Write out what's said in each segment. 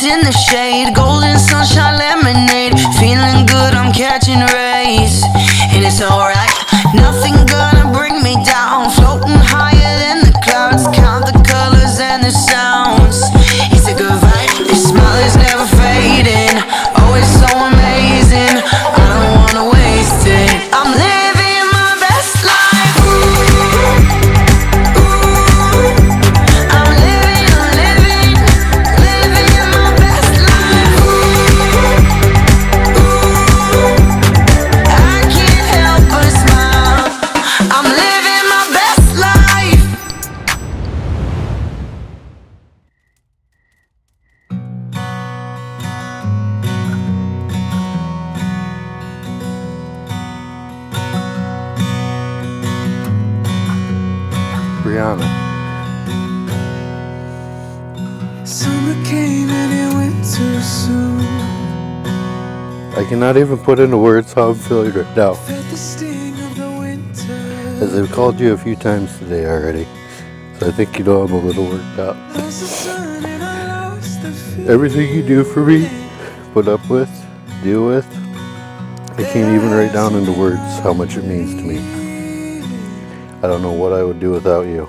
in the shade, golden sunshine lemonade. Feeling good, I'm catching rays, and it's alright. Nothing gonna bring me down, floating higher than the clouds. Count the colors and the sounds. It's a good vibe, this smile is never fading. Oh, it's so amazing, I don't wanna waste it. I'm living my best life. I'm living my best life. I can't help but smile. I'm living my best life. Bryanna. Summer came and it went too soon. I cannot even put into words how I'm feeling right now, Felt the sting of the winter. as I've called you a few times today already. So I think you know I'm a little worked up. Lost the sun and I lost the feeling. Everything you do for me, put up with, deal with, I can't even write down into words how much it means to me. I don't know what I would do without you.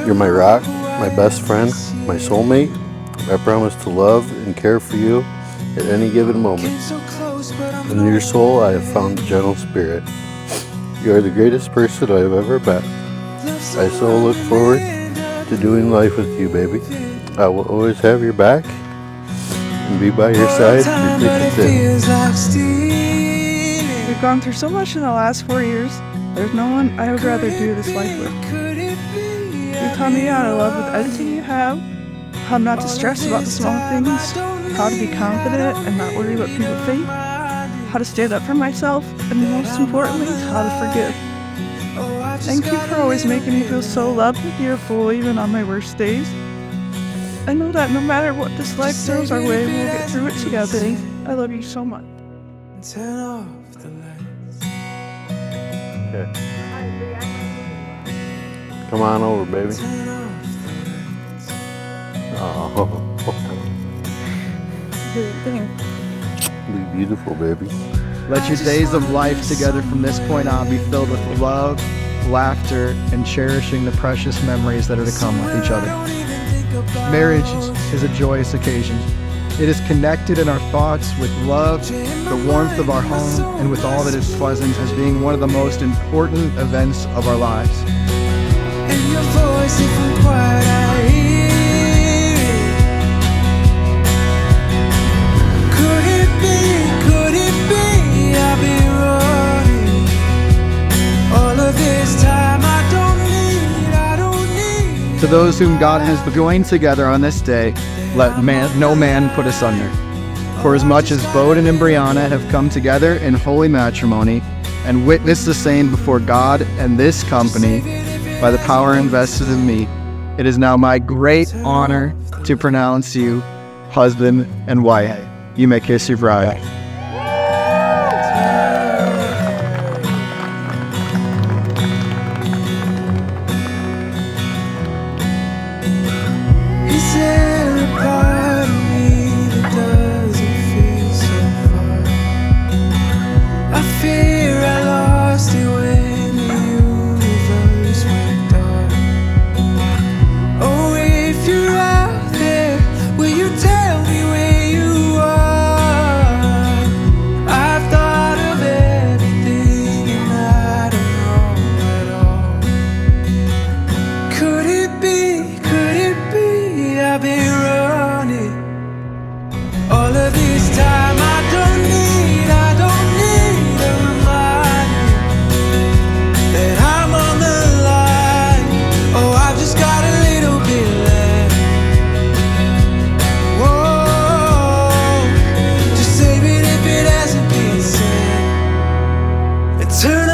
You're my rock, my best friend, my soulmate. I promise to love and care for you at any given moment. Came so close, but I'm In your soul I have found a gentle spirit. You are the greatest person I have ever met. I so look forward to doing life with you, baby. I will always have your back and be by your side through thick and thin. feels like stealing. We've gone through so much in the last 4 years. There's no one I would rather do this life with. Could it be? You taught me how to love with everything you have, how not to stress about the small things, how to be confident and not worry what people think, how to stand up for myself, and most importantly, how to forgive. Thank you for always making me feel so loved and beautiful even on my worst days. I know that no matter what this life throws our way, we'll get through it together. I love you so much. Turn off the lights. Okay. Come on over, baby. Turn off the lights. Oh, be beautiful, baby. Let your days of life together from this point on be filled with love, laughter, and cherishing the precious memories that are to come with each other. Marriage is a joyous occasion. It is connected in our thoughts with love, the warmth of our home, and with all that is pleasant as being one of the most important events of our lives. In your voice, if I'm quiet, I hear it. Could it be? I've been running all of this time. I don't need. To those whom God has joined together on this day, let no man put asunder. For as much as Boden and Bryanna have come together in holy matrimony and witnessed the same before God and this company by the power invested in me, it is now my great honor to pronounce you husband and wife. You may kiss your bride. Is there a part of me that doesn't feel so far? I fear I lost it when the universe went dark. Oh, if you're out there, will you tell me where you are? I've thought of everything and I don't know at all. Could it be? I've been running all of this time. I don't need a reminder that I'm on the line. Oh, I've just got a little bit left. Whoa, just save it if it hasn't been said. And turn